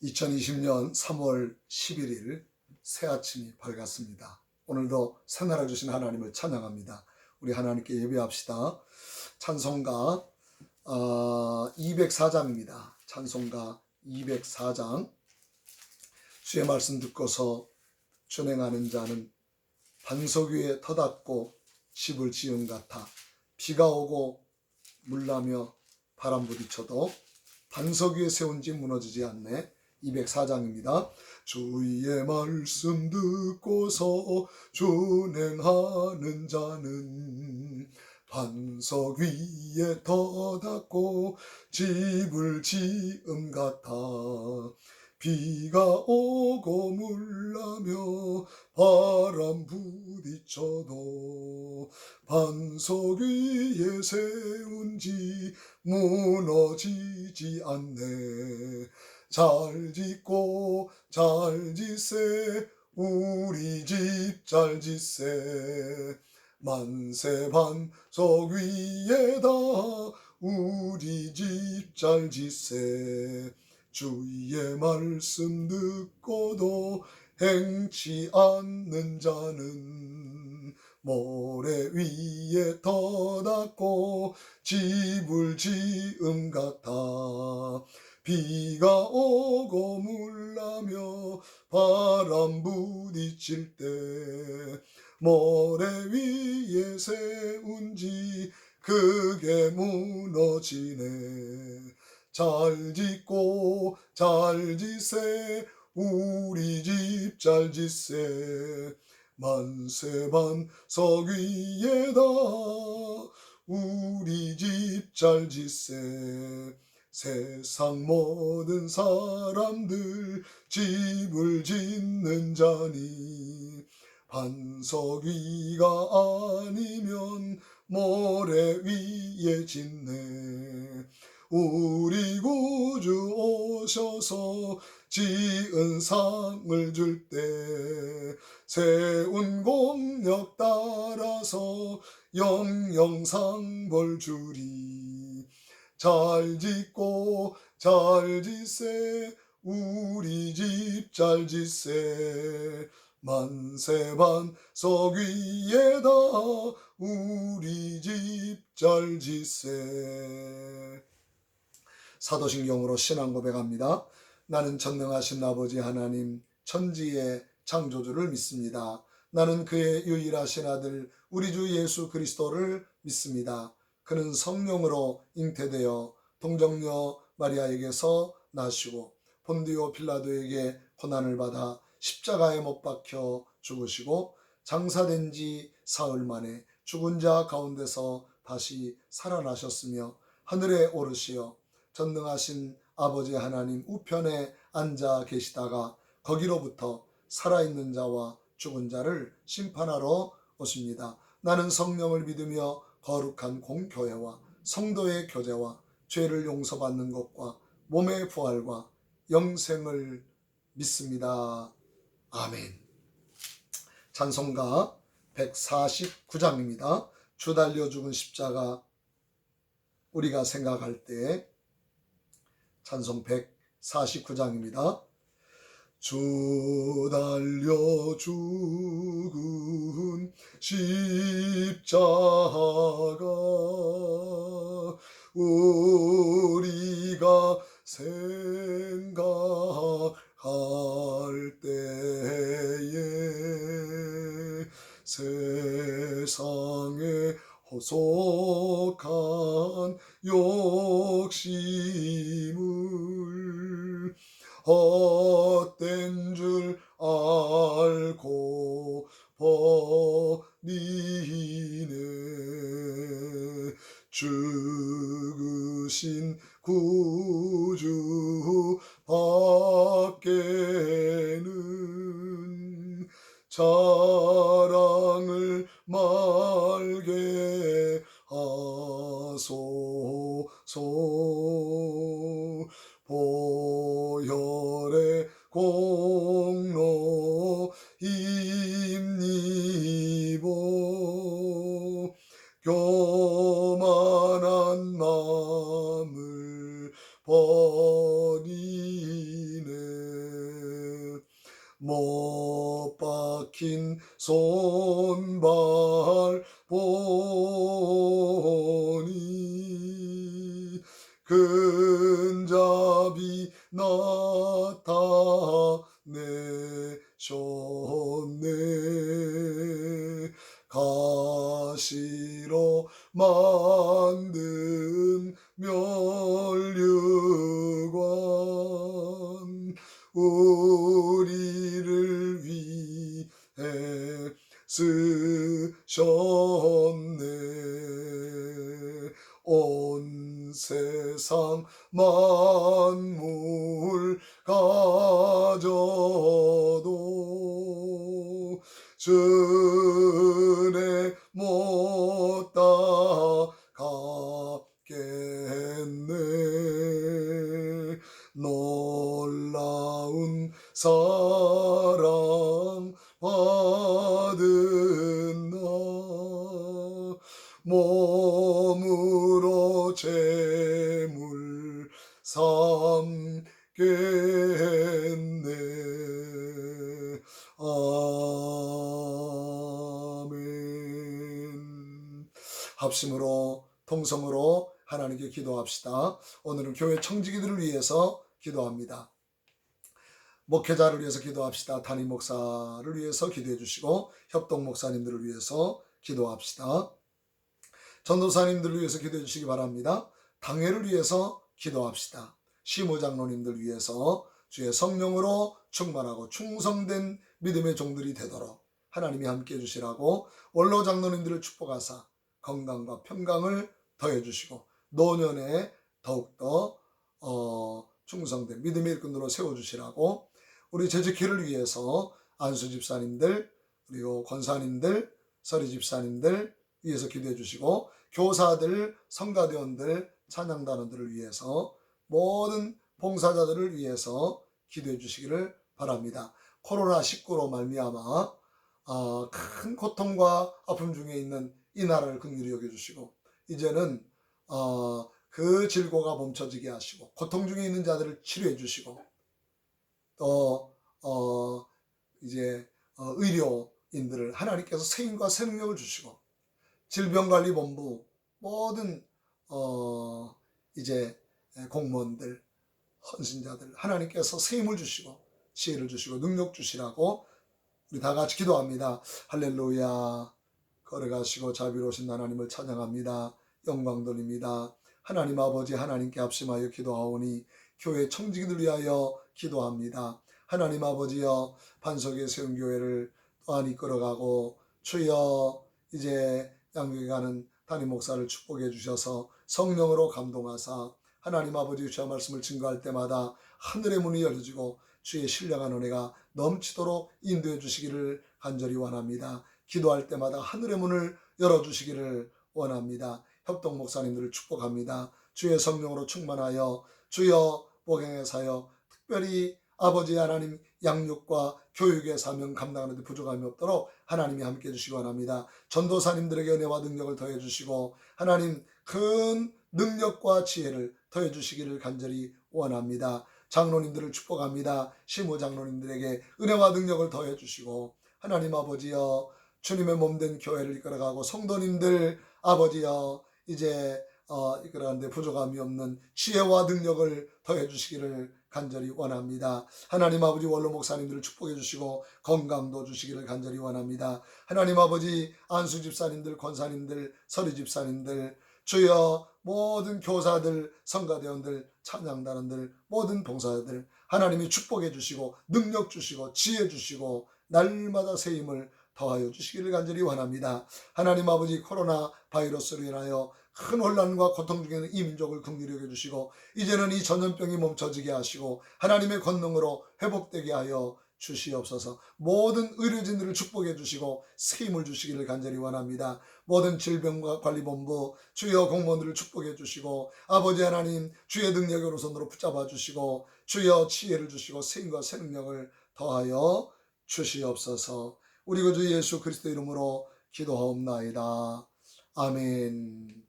2020년 3월 11일 새 아침이 밝았습니다. 오늘도 새날을 주신 하나님을 찬양합니다. 우리 하나님께 예배합시다. 찬송가 204장입니다. 찬송가 204장. 주의 말씀 듣고서 준행하는 자는 반석 위에 터닫고 집을 지은 같아. 비가 오고 물나며 바람 부딪혀도 반석 위에 세운 집 무너지지 않네. 204장입니다. 주의 말씀 듣고서 준행하는 자는 반석 위에 터닫고 집을 지은 같아. 비가 오고 물나며 바람 부딪혀도 반석 위에 세운 집 무너지지 않네. 잘 짓고 잘 짓세 우리 집 잘 짓세. 만세 반석 위에다 우리 집 잘 짓세. 주의 말씀 듣고도 행치 않는 자는 모래 위에 터닫고 집을 지은 같아. 비가 오고 물나며 바람 부딪힐 때 모래 위에 세운 집 크게 무너지네. 잘 짓고 잘 짓세 우리 집 잘 짓세. 만세 반석 위에다 우리 집 잘 짓세. 세상 모든 사람들 집을 짓는 자니 반석 위가 아니면 모래 위에 짓네. 우리 구주 오셔서 지은 상을 줄 때 세운 공력 따라서 영영상 벌 주리. 잘 짓고 잘 짓세 우리 집 잘 짓세. 만세 반석 위에다 우리 집 잘 짓세. 사도신경으로 신앙 고백합니다. 나는 전능하신 아버지 하나님 천지의 창조주를 믿습니다. 나는 그의 유일하신 아들 우리 주 예수 그리스도를 믿습니다. 그는 성령으로 잉태되어 동정녀 마리아에게서 나시고 본디오 빌라도에게 고난을 받아 십자가에 못 박혀 죽으시고 장사된 지 사흘 만에 죽은 자 가운데서 다시 살아나셨으며 하늘에 오르시어 전능하신 아버지 하나님 우편에 앉아 계시다가 거기로부터 살아있는 자와 죽은 자를 심판하러 오십니다. 나는 성령을 믿으며 거룩한 공교회와 성도의 교제와 죄를 용서받는 것과 몸의 부활과 영생을 믿습니다. 아멘. 찬송가 149장입니다. 주 달려 죽은 십자가 우리가 생각할 때 찬송 149장입니다. 주 달려 죽은 십자가 우리가 생각할 때에 세상에 허속한 욕심을 헛된 줄 알고 버리네. 죽으신 구주 밖에는 자랑을 말게 하소서. 보혈의 공로 힘입어 교만한 마음을 버리네. 못 박힌 손발 보니 근잡이 나타내셨네. 가시로 만든 면류관 우리를 위해 쓰셨네. 온 세상 만물 가져도 주네 못 따가겠네. 놀라운 사랑 받은 나 몸으로 제물 삼겠네. 아멘. 합심으로 통성으로 하나님께 기도합시다. 오늘은 교회 청지기들을 위해서 기도합니다. 목회자를 위해서 기도합시다. 담임 목사를 위해서 기도해 주시고 협동 목사님들을 위해서 기도합시다. 전도사님들을 위해서 기도해 주시기 바랍니다. 당회를 위해서 기도합시다. 시무장로님들 위해서 주의 성령으로 충만하고 충성된 믿음의 종들이 되도록 하나님이 함께해 주시라고 원로장로님들을 축복하사 건강과 평강을 더해 주시고 노년에 더욱더 충성된 믿음의 일꾼으로 세워주시라고 우리 재직회를 위해서 안수 집사님들 그리고 권사님들 서리 집사님들 위해서 기도해 주시고 교사들 성가대원들 찬양단원들을 위해서 모든 봉사자들을 위해서 기도해 주시기를 바랍니다. 코로나19로 말미암아 큰 고통과 아픔 중에 있는 이 나라를 긍휼히 여겨주시고 이제는 그 질고가 멈춰지게 하시고 고통 중에 있는 자들을 치료해 주시고 또 이제 의료인들을 하나님께서 새 힘과 새 능력을 주시고 질병관리본부 모든 이제 공무원들 헌신자들 하나님께서 새 힘을 주시고 지혜를 주시고 능력 주시라고 우리 다 같이 기도합니다. 할렐루야. 걸어가시고 자비로우신 하나님을 찬양합니다. 영광 돌립니다. 하나님 아버지 하나님께 합심하여 기도하오니 교회 청지기들 위하여 기도합니다. 하나님 아버지여 반석에 세운 교회를 또한 이끌어가고 주여 이제 양육에 가는 담임 목사를 축복해 주셔서 성령으로 감동하사 하나님 아버지 주의 말씀을 증거할 때마다 하늘의 문이 열려지고 주의 신령한 은혜가 넘치도록 인도해 주시기를 간절히 원합니다. 기도할 때마다 하늘의 문을 열어주시기를 원합니다. 협동 목사님들을 축복합니다. 주의 성령으로 충만하여 주여 복행의 사역 특별히 아버지 하나님 양육과 교육의 사명 감당하는 데 부족함이 없도록 하나님이 함께 해주시기 원합니다. 전도사님들에게 은혜와 능력을 더해 주시고 하나님 큰 능력과 지혜를 더해 주시기를 간절히 원합니다. 장로님들을 축복합니다. 시무장로님들에게 은혜와 능력을 더해 주시고 하나님 아버지여 주님의 몸된 교회를 이끌어가고 성도님들 아버지여 이제 이끌어가는데 부족함이 없는 지혜와 능력을 더해 주시기를 간절히 원합니다. 하나님 아버지 원로 목사님들을 축복해 주시고 건강도 주시기를 간절히 원합니다. 하나님 아버지 안수 집사님들 권사님들 서리 집사님들 주여 모든 교사들 성가대원들 찬양단원들 모든 봉사자들 하나님이 축복해 주시고 능력 주시고 지혜 주시고 날마다 새 힘을 더하여 주시기를 간절히 원합니다. 하나님 아버지 코로나 바이러스로 인하여 큰 혼란과 고통 중에 있는 이 민족을 긍휼히 여겨주시고 이제는 이 전염병이 멈춰지게 하시고 하나님의 권능으로 회복되게 하여 주시옵소서. 모든 의료진들을 축복해 주시고 새 힘을 주시기를 간절히 원합니다. 모든 질병관리본부 주여 공무원들을 축복해 주시고 아버지 하나님 주의 능력의 오른손으로 붙잡아 주시고 주여 지혜를 주시고 새 힘과 새 능력을 더하여 주시옵소서. 우리 구주 예수 그리스도 이름으로 기도하옵나이다. 아멘.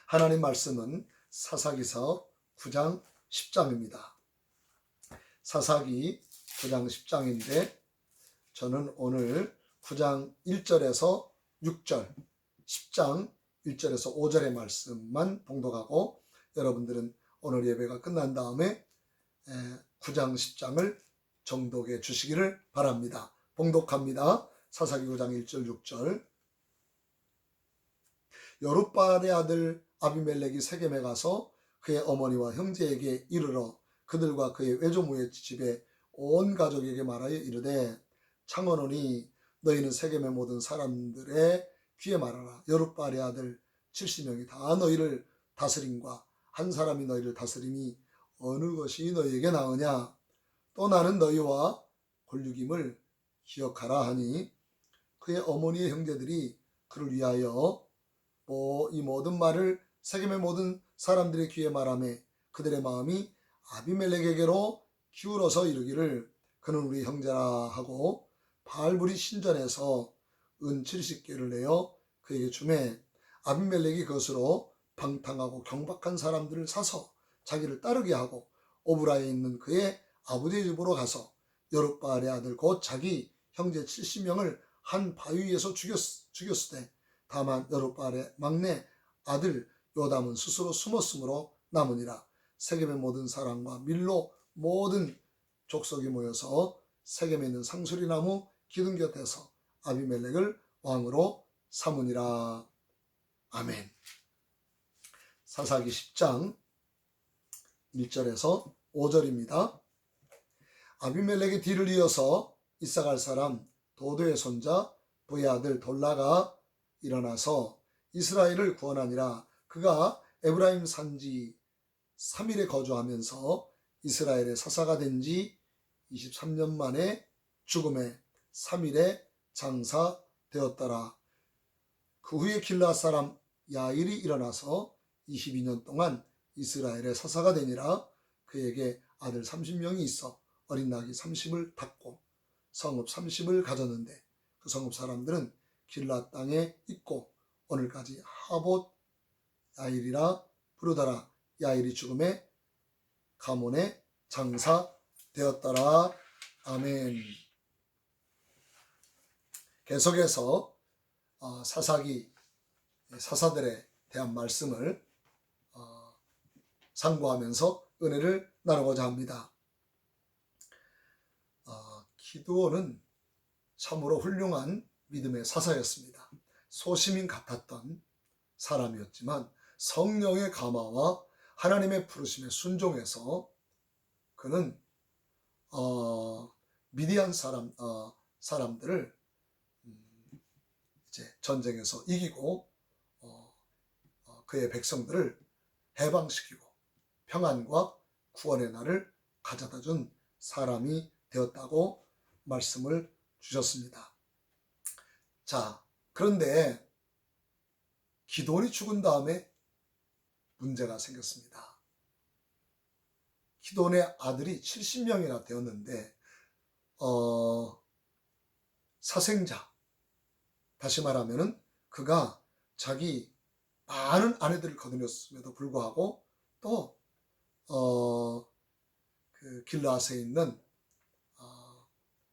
하나님 말씀은 사사기서 9장 10장입니다. 사사기 9장 10장인데 저는 오늘 9장 1절에서 6절, 10장 1절에서 5절의 말씀만 봉독하고 여러분들은 오늘 예배가 끝난 다음에 9장 10장을 정독해 주시기를 바랍니다. 봉독합니다. 사사기 9장 1절 6절. 여룻바알의 아들 아비멜렉이 세겜에 가서 그의 어머니와 형제에게 이르러 그들과 그의 외조모의 집에 온 가족에게 말하여 이르되 창언오니 너희는 세겜의 모든 사람들의 귀에 말하라. 여룻바알의 아들 70명이 다 너희를 다스림과 한 사람이 너희를 다스림이 어느 것이 너희에게 나으냐. 또 나는 너희와 골육임을 기억하라 하니 그의 어머니의 형제들이 그를 위하여 이 모든 말을 세겜의 모든 사람들의 귀에 말하매 그들의 마음이 아비멜렉에게로 기울어서 이르기를 그는 우리 형제라 하고 바알불이 신전에서 은 70개를 내어 그에게 주매 아비멜렉이 그것으로 방탕하고 경박한 사람들을 사서 자기를 따르게 하고 오브라에 있는 그의 아버지의 집으로 가서 여룻바알의 아들 곧 자기 형제 70명을 한 바위 위에서 죽였으되 다만 여룻바알의 막내 아들 요담은 스스로 숨었으므로 남으니라. 세겜의 모든 사람과 밀로 모든 족속이 모여서 세겜에 있는 상수리나무 기둥 곁에서 아비멜렉을 왕으로 삼으니라. 아멘. 사사기 10장 1절에서 5절입니다. 아비멜렉의 뒤를 이어서 이사갈 사람 도도의 손자 부의 아들 돌라가 일어나서 이스라엘을 구원하니라. 그가 에브라임 산지 3일에 거주하면서 이스라엘의 사사가 된 지 23년 만에 죽음에 3일에 장사되었더라. 그 후에 길르앗 사람 야일이 일어나서 22년 동안 이스라엘의 사사가 되니라. 그에게 아들 30명이 있어 어린 낙이 30을 탔고 성읍 30을 가졌는데 그 성읍 사람들은 길르앗 땅에 있고 오늘까지 하봇 야일이라 부르더라. 야일이 죽음에 가몬에 장사되었더라. 아멘. 계속해서 사사기 사사들에 대한 말씀을 상고하면서 은혜를 나누고자 합니다. 기드온은 참으로 훌륭한 믿음의 사사였습니다. 소시민 같았던 사람이었지만 성령의 감화와 하나님의 부르심에 순종해서 그는 미디안 사람들을 이제 전쟁에서 이기고 그의 백성들을 해방시키고 평안과 구원의 날을 가져다 준 사람이 되었다고 말씀을 주셨습니다. 자, 그런데 기드온이 죽은 다음에 문제가 생겼습니다. 기드온의 아들이 70명이나 되었는데 사생자, 다시 말하면은 그가 자기 많은 아내들을 거느렸음에도 불구하고 또 그 길르앗에 있는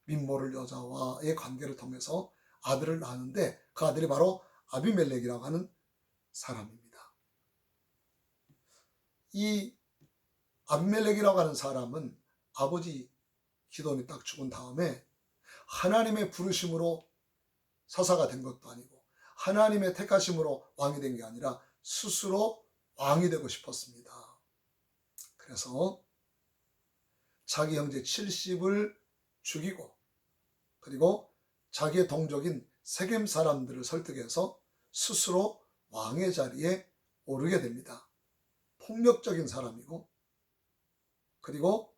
민모를 여자와의 관계를 통해서 아들을 낳았는데 그 아들이 바로 아비멜렉이라고 하는 사람입니다. 이 아비멜렉이라고 하는 사람은 아버지 기드온이 딱 죽은 다음에 하나님의 부르심으로 사사가 된 것도 아니고 하나님의 택하심으로 왕이 된 게 아니라 스스로 왕이 되고 싶었습니다. 그래서 자기 형제 70을 죽이고 그리고 자기의 동족인 세겜 사람들을 설득해서 스스로 왕의 자리에 오르게 됩니다. 폭력적인 사람이고 그리고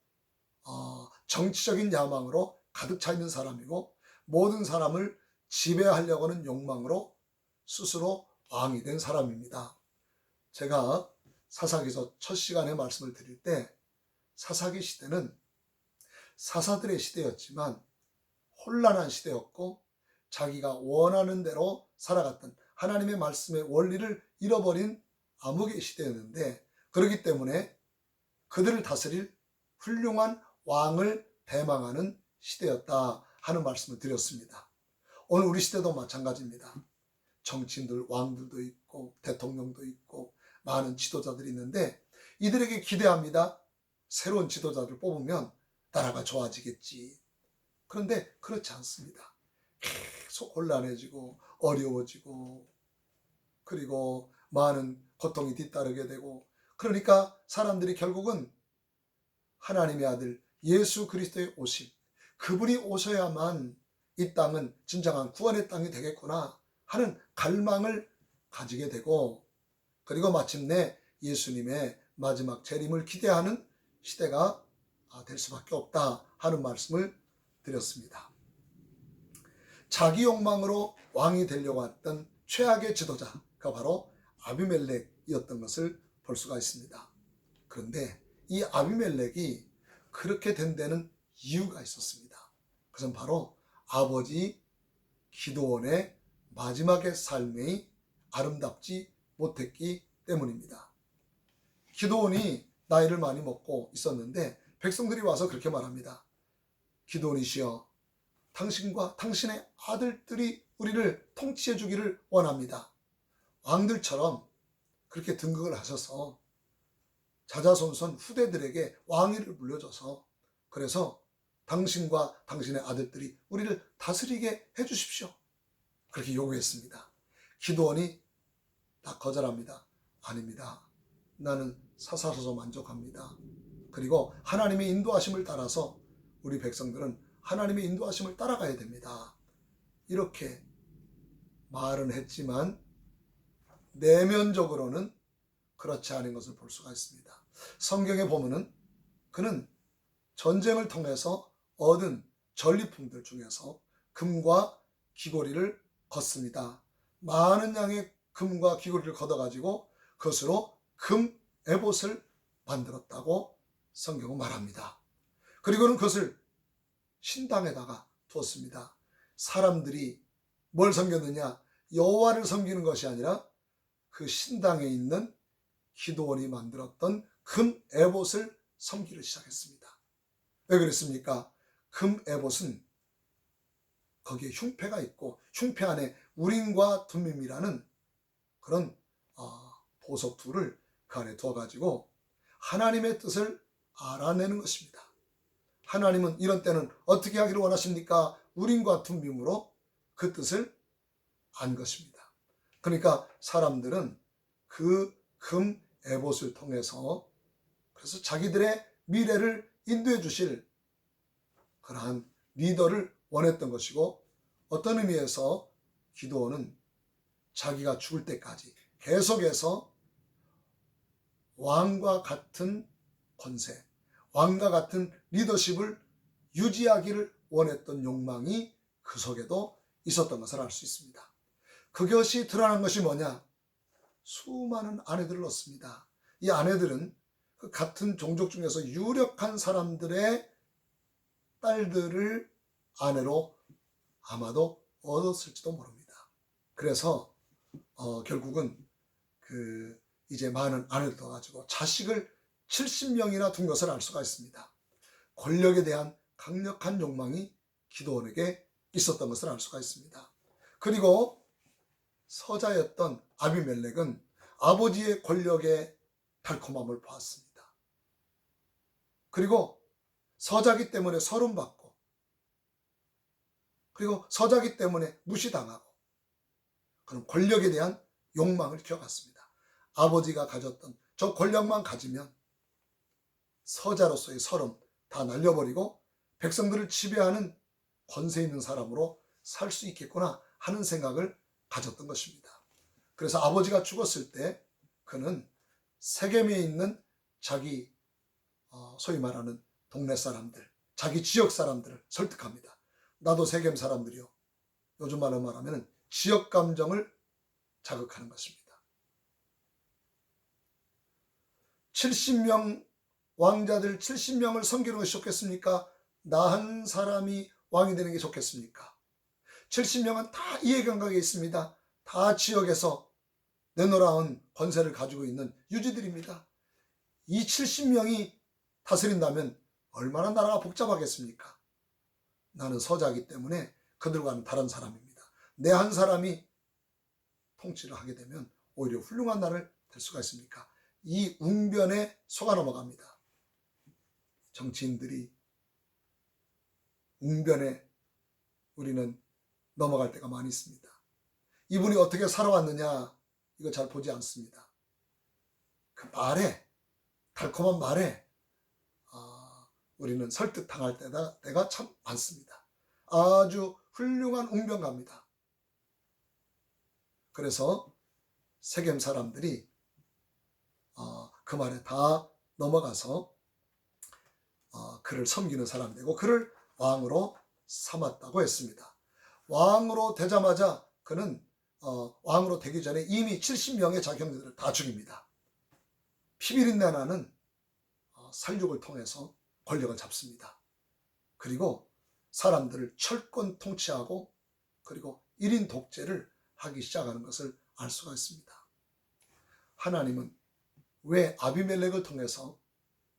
정치적인 야망으로 가득 차 있는 사람이고 모든 사람을 지배하려고 하는 욕망으로 스스로 왕이 된 사람입니다. 제가 사사기서 첫 시간에 말씀을 드릴 때 사사기 시대는 사사들의 시대였지만 혼란한 시대였고 자기가 원하는 대로 살아갔던 하나님의 말씀의 원리를 잃어버린 암흑의 시대였는데 그렇기 때문에 그들을 다스릴 훌륭한 왕을 대망하는 시대였다 하는 말씀을 드렸습니다. 오늘 우리 시대도 마찬가지입니다. 정치인들, 왕들도 있고 대통령도 있고 많은 지도자들이 있는데 이들에게 기대합니다. 새로운 지도자를 뽑으면 나라가 좋아지겠지. 그런데 그렇지 않습니다. 계속 곤란해지고 어려워지고 그리고 많은 고통이 뒤따르게 되고 그러니까 사람들이 결국은 하나님의 아들 예수 그리스도의 오심, 그분이 오셔야만 이 땅은 진정한 구원의 땅이 되겠구나 하는 갈망을 가지게 되고 그리고 마침내 예수님의 마지막 재림을 기대하는 시대가 될 수밖에 없다 하는 말씀을 드렸습니다. 자기 욕망으로 왕이 되려고 했던 최악의 지도자가 바로 아비멜렉이었던 것을 볼 수가 있습니다. 그런데 이 아비멜렉이 그렇게 된 데는 이유가 있었습니다. 그것은 바로 아버지 기드온의 마지막의 삶이 아름답지 못했기 때문입니다. 기드온이 나이를 많이 먹고 있었는데 백성들이 와서 그렇게 말합니다. 기드온이시여, 당신과 당신의 아들들이 우리를 통치해 주기를 원합니다. 왕들처럼 그렇게 등극을 하셔서 자자손손 후대들에게 왕위를 물려줘서 그래서 당신과 당신의 아들들이 우리를 다스리게 해주십시오. 그렇게 요구했습니다. 기드온이 다 거절합니다. 아닙니다. 나는 사사로서 만족합니다. 그리고 하나님의 인도하심을 따라서 우리 백성들은 하나님의 인도하심을 따라가야 됩니다. 이렇게 말은 했지만 내면적으로는 그렇지 않은 것을 볼 수가 있습니다. 성경에 보면은 그는 전쟁을 통해서 얻은 전리품들 중에서 금과 귀고리를 걷습니다. 많은 양의 금과 귀고리를 걷어가지고 그것으로 금 에봇을 만들었다고 성경은 말합니다. 그리고는 그것을 신당에다가 두었습니다. 사람들이 뭘 섬겼느냐? 여호와를 섬기는 것이 아니라 그 신당에 있는 기드온이 만들었던 금 에봇을 섬기기 시작했습니다. 왜 그랬습니까? 금 에봇은 거기에 흉패가 있고 흉패 안에 우림과 둠밈이라는 그런 보석 둘을 그 안에 두어가지고 하나님의 뜻을 알아내는 것입니다. 하나님은 이런 때는 어떻게 하기를 원하십니까? 우림과 둠밈으로 그 뜻을 안 것입니다. 그러니까 사람들은 그 금 에봇을 통해서 그래서 자기들의 미래를 인도해 주실 그러한 리더를 원했던 것이고 어떤 의미에서 기드온은 자기가 죽을 때까지 계속해서 왕과 같은 권세, 왕과 같은 리더십을 유지하기를 원했던 욕망이 그 속에도 있었던 것을 알 수 있습니다. 그것이 드러난 것이 뭐냐? 수많은 아내들을 얻습니다. 이 아내들은 그 같은 종족 중에서 유력한 사람들의 딸들을 아내로 아마도 얻었을지도 모릅니다. 그래서 결국은 이제 많은 아내를 둬가지고 자식을 70명이나 둔 것을 알 수가 있습니다. 권력에 대한 강력한 욕망이 기드온에게 있었던 것을 알 수가 있습니다. 그리고 서자였던 아비멜렉은 아버지의 권력의 달콤함을 보았습니다. 그리고 서자기 때문에 서름받고 그리고 서자기 때문에 무시당하고 그런 권력에 대한 욕망을 키워갔습니다. 아버지가 가졌던 저 권력만 가지면 서자로서의 서름 다 날려버리고 백성들을 지배하는 권세 있는 사람으로 살 수 있겠구나 하는 생각을 가졌던 것입니다. 그래서 아버지가 죽었을 때 그는 세겜에 있는 자기 소위 말하는 동네 사람들, 자기 지역 사람들을 설득합니다. 나도 세겜 사람들이요. 요즘 말로 말하면 지역 감정을 자극하는 것입니다. 70명 왕자들 70명을 섬기는 것이 좋겠습니까? 나 한 사람이 왕이 되는 게 좋겠습니까? 70명은 다 이해감각에 있습니다. 다 지역에서 내놓아온 권세를 가지고 있는 유지들입니다. 이 70명이 다스린다면 얼마나 나라가 복잡하겠습니까? 나는 서자이기 때문에 그들과는 다른 사람입니다. 내 한 사람이 통치를 하게 되면 오히려 훌륭한 나라를 될 수가 있습니까? 이 웅변에 속아 넘어갑니다. 정치인들이 웅변에 우리는 넘어갈 때가 많이 있습니다. 이분이 어떻게 살아왔느냐 이거 잘 보지 않습니다. 그 말에, 달콤한 말에 우리는 설득당할 때가 참 많습니다. 아주 훌륭한 웅변가입니다. 그래서 세겜 사람들이 그 말에 다 넘어가서 그를 섬기는 사람이 되고 그를 왕으로 삼았다고 했습니다. 왕으로 되자마자 그는 왕으로 되기 전에 이미 70명의 자기 형제들을 다 죽입니다. 피비린내 나는 살육을 통해서 권력을 잡습니다. 그리고 사람들을 철권 통치하고 그리고 1인 독재를 하기 시작하는 것을 알 수가 있습니다. 하나님은 왜 아비멜렉을 통해서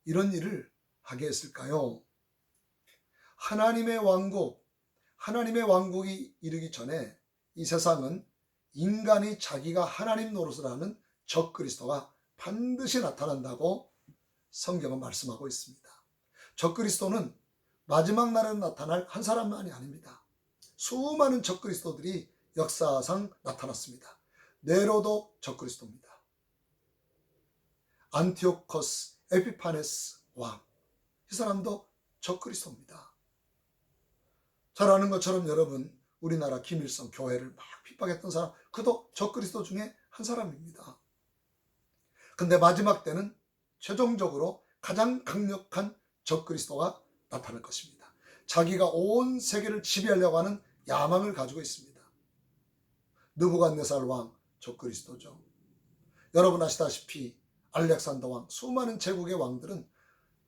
이런 일을 하게 했을까요? 하나님의 왕국이 이르기 전에 이 세상은 인간이 자기가 하나님 노릇을 하는 적그리스도가 반드시 나타난다고 성경은 말씀하고 있습니다. 적그리스도는 마지막 날에 나타날 한 사람만이 아닙니다. 수많은 적그리스도들이 역사상 나타났습니다. 네로도 적그리스도입니다. 안티오코스 에피파네스 왕, 이 사람도 적그리스도입니다. 잘 아는 것처럼 여러분, 우리나라 김일성 교회를 막 핍박했던 사람, 그도 적그리스도 중에 한 사람입니다. 근데 마지막 때는 최종적으로 가장 강력한 적그리스도가 나타날 것입니다. 자기가 온 세계를 지배하려고 하는 야망을 가지고 있습니다. 느부갓네살 왕, 적그리스도죠. 여러분 아시다시피 알렉산더 왕, 수많은 제국의 왕들은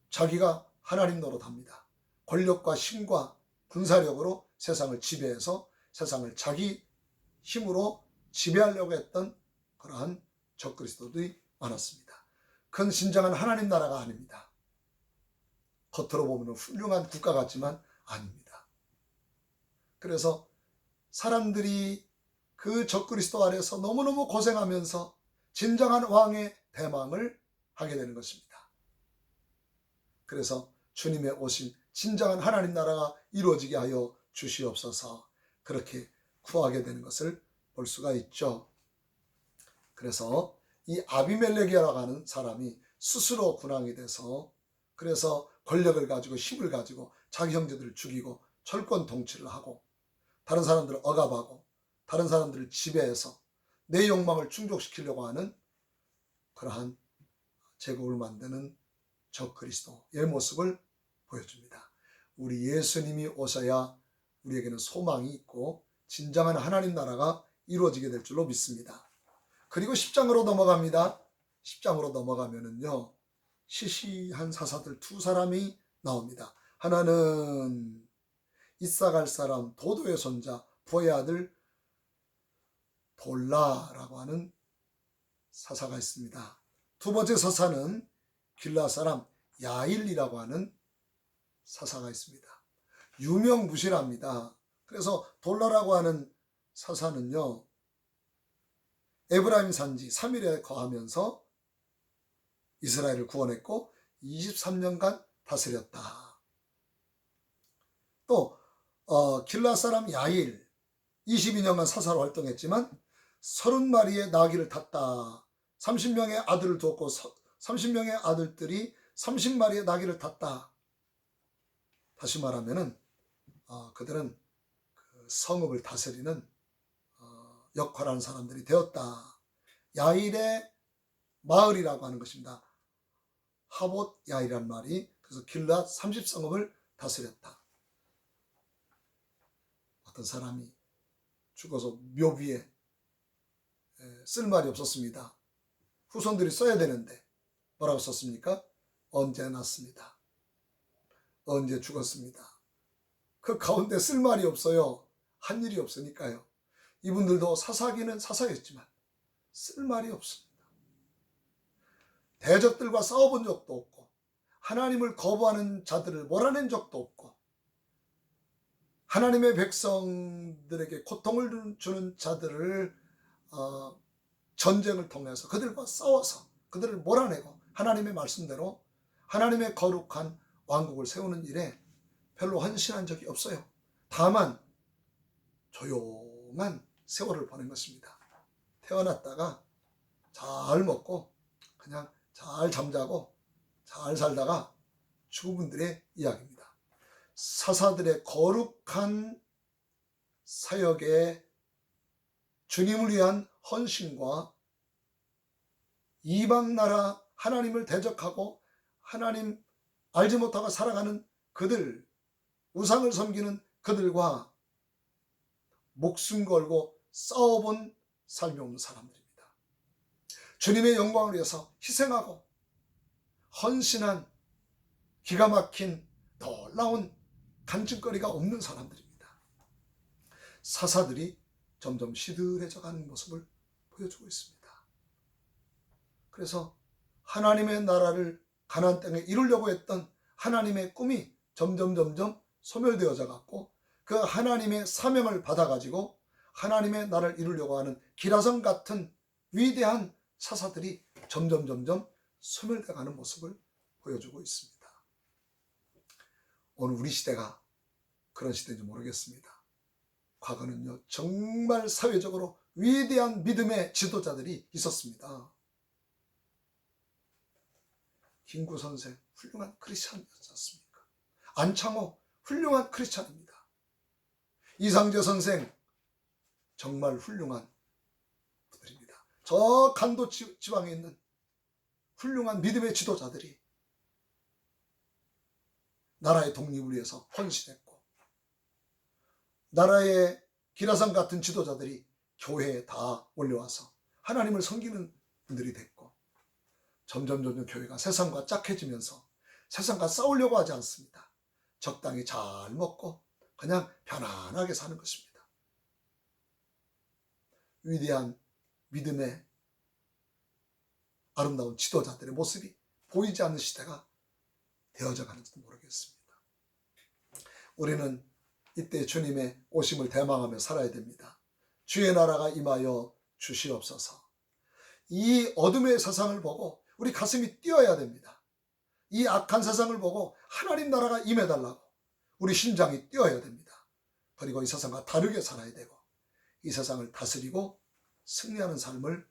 자기가 하나님 노릇합니다. 권력과 힘과 군사력으로 세상을 지배해서 세상을 자기 힘으로 지배하려고 했던 그러한 적그리스도들이 많았습니다. 그건 진정한 하나님 나라가 아닙니다. 겉으로 보면 훌륭한 국가 같지만 아닙니다. 그래서 사람들이 그 적그리스도 아래서 너무너무 고생하면서 진정한 왕의 대망을 하게 되는 것입니다. 그래서 주님의 오신 진정한 하나님 나라가 이루어지게 하여 주시옵소서, 그렇게 구하게 되는 것을 볼 수가 있죠. 그래서 이 아비멜렉이라고 하는 사람이 스스로 군왕이 돼서 그래서 권력을 가지고 힘을 가지고 자기 형제들을 죽이고 철권 통치를 하고 다른 사람들을 억압하고 다른 사람들을 지배해서 내 욕망을 충족시키려고 하는 그러한 제국을 만드는 적그리스도의 모습을 보여줍니다. 우리 예수님이 오셔야 우리에게는 소망이 있고 진정한 하나님 나라가 이루어지게 될 줄로 믿습니다. 그리고 10장으로 넘어갑니다. 10장으로 넘어가면은요, 시시한 사사들 두 사람이 나옵니다. 하나는 이사갈 사람 도도의 손자 부의 아들 돌라라고 하는 사사가 있습니다. 두 번째 사사는 길라 사람 야일이라고 하는 사사가 있습니다. 유명무실합니다. 그래서 돌라라고 하는 사사는요, 에브라임 산지 3일에 거하면서 이스라엘을 구원했고 23년간 다스렸다. 또 길라 사람 야일 22년간 사사로 활동했지만 30마리의 나귀를 탔다. 30명의 아들을 두었고 30명의 아들들이 30마리의 나귀를 탔다. 다시 말하면은 그들은 그 성읍을 다스리는 역할하는 사람들이 되었다. 야일의 마을이라고 하는 것입니다. 하봇 야일이란 말이, 그래서 길랏 30성읍을 다스렸다. 어떤 사람이 죽어서 묘비에 쓸 말이 없었습니다. 후손들이 써야 되는데 뭐라고 썼습니까? 언제 났습니다. 언제 죽었습니다. 그 가운데 쓸 말이 없어요. 한 일이 없으니까요. 이분들도 사사기는 사사였지만 쓸 말이 없습니다. 대적들과 싸워본 적도 없고 하나님을 거부하는 자들을 몰아낸 적도 없고, 하나님의 백성들에게 고통을 주는 자들을 전쟁을 통해서 그들과 싸워서 그들을 몰아내고 하나님의 말씀대로 하나님의 거룩한 왕국을 세우는 일에 별로 헌신한 적이 없어요. 다만 조용한 세월을 보낸 것입니다. 태어났다가 잘 먹고 그냥 잘 잠자고 잘 살다가 죽은 분들의 이야기입니다. 사사들의 거룩한 사역에 주님을 위한 헌신과 이방 나라 하나님을 대적하고 하나님 알지 못하고 살아가는 그들, 우상을 섬기는 그들과 목숨 걸고 싸워본 삶이 없는 사람들입니다. 주님의 영광을 위해서 희생하고 헌신한 기가 막힌 놀라운 간증거리가 없는 사람들입니다. 사사들이 점점 시들해져가는 모습을 보여주고 있습니다. 그래서 하나님의 나라를 가나안 땅에 이루려고 했던 하나님의 꿈이 점점 소멸되어져 갔고, 그 하나님의 사명을 받아가지고 하나님의 나라를 이루려고 하는 기라성 같은 위대한 사사들이 점점 소멸되어 가는 모습을 보여주고 있습니다. 오늘 우리 시대가 그런 시대인지 모르겠습니다. 과거는요, 정말 사회적으로 위대한 믿음의 지도자들이 있었습니다. 김구 선생 훌륭한 크리스찬이었지 않습니까? 안창호 훌륭한 크리스찬입니다. 이상재 선생 정말 훌륭한 분들입니다. 저 간도 지방에 있는 훌륭한 믿음의 지도자들이 나라의 독립을 위해서 헌신했고, 나라의 기라성 같은 지도자들이 교회에 다 올려와서 하나님을 섬기는 분들이 됐고, 점점 교회가 세상과 짝해지면서 세상과 싸우려고 하지 않습니다. 적당히 잘 먹고 그냥 편안하게 사는 것입니다. 위대한 믿음의 아름다운 지도자들의 모습이 보이지 않는 시대가 되어져 가는지도 모르겠습니다. 우리는 이때 주님의 오심을 대망하며 살아야 됩니다. 주의 나라가 임하여 주시옵소서. 이 어둠의 세상을 보고 우리 가슴이 뛰어야 됩니다. 이 악한 세상을 보고 하나님 나라가 임해달라고 우리 심장이 뛰어야 됩니다. 그리고 이 세상과 다르게 살아야 되고 이 세상을 다스리고 승리하는 삶을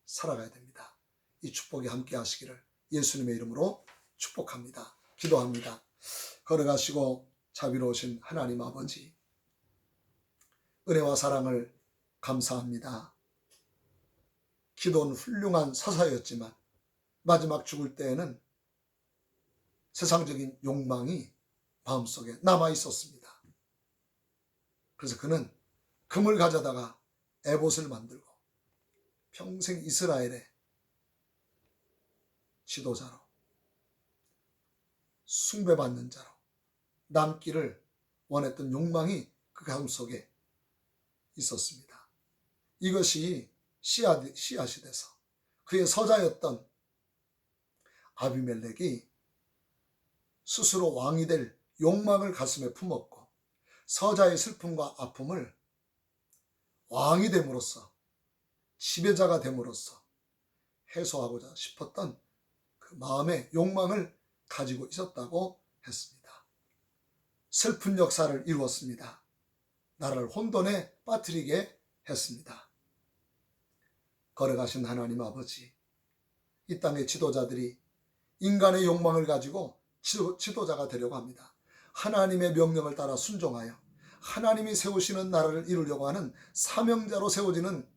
살아가야 됩니다. 이 축복이 함께 하시기를 예수님의 이름으로 축복합니다. 기도합니다. 걸어가시고 자비로우신 하나님 아버지, 은혜와 사랑을 감사합니다. 기도는 훌륭한 사사였지만 마지막 죽을 때에는 세상적인 욕망이 마음속에 남아 있었습니다. 그래서 그는 금을 가져다가 에봇을 만들고 평생 이스라엘의 지도자로, 숭배받는 자로 남기를 원했던 욕망이 그 가슴속에 있었습니다. 이것이 씨앗이 돼서 그의 서자였던 아비멜렉이 스스로 왕이 될 욕망을 가슴에 품었고 서자의 슬픔과 아픔을 왕이 됨으로써, 지배자가 됨으로써 해소하고자 싶었던 그 마음의 욕망을 가지고 있었다고 했습니다. 슬픈 역사를 이루었습니다. 나라를 혼돈에 빠뜨리게 했습니다. 걸어가신 하나님 아버지, 이 땅의 지도자들이 인간의 욕망을 가지고 지도자가 되려고 합니다. 하나님의 명령을 따라 순종하여 하나님이 세우시는 나라를 이루려고 하는 사명자로 세워지는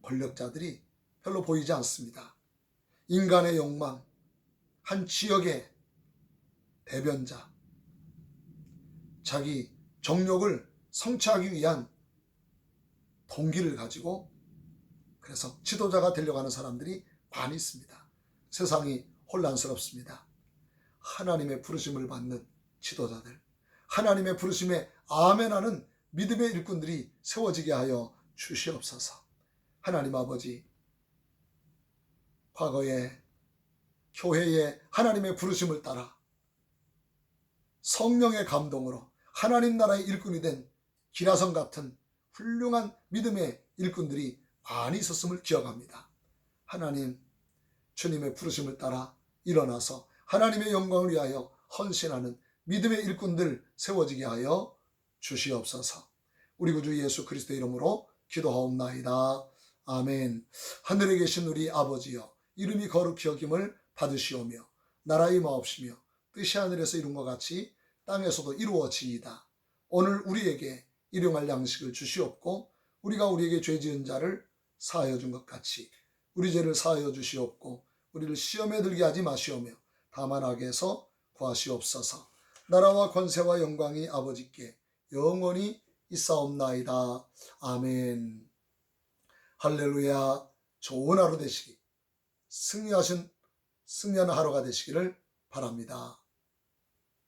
권력자들이 별로 보이지 않습니다. 인간의 욕망, 한 지역의 대변자, 자기 정욕을 성취하기 위한 동기를 가지고 그래서 지도자가 되려고 하는 사람들이 많이 있습니다. 세상이 혼란스럽습니다. 하나님의 부르심을 받는 지도자들, 하나님의 부르심에 아멘하는 믿음의 일꾼들이 세워지게 하여 주시옵소서. 하나님 아버지, 과거에 교회에 하나님의 부르심을 따라 성령의 감동으로 하나님 나라의 일꾼이 된 기라성 같은 훌륭한 믿음의 일꾼들이 많이 있었음을 기억합니다. 하나님, 주님의 부르심을 따라 일어나서 하나님의 영광을 위하여 헌신하는 믿음의 일꾼들 세워지게 하여 주시옵소서. 우리 구주 예수 그리스도의 이름으로 기도하옵나이다. 아멘. 하늘에 계신 우리 아버지여, 이름이 거룩히 여김을 받으시오며 나라의 마옵시며 뜻이 하늘에서 이룬 것 같이 땅에서도 이루어지이다. 오늘 우리에게 일용할 양식을 주시옵고 우리가 우리에게 죄 지은 자를 사하여 준 것 같이 우리 죄를 사하여 주시옵고 우리를 시험에 들게 하지 마시오며 다만 악에서 구하시옵소서. 나라와 권세와 영광이 아버지께 영원히 있사옵나이다. 아멘. 할렐루야. 좋은 하루 되시기, 승리하는 하루가 되시기를 바랍니다.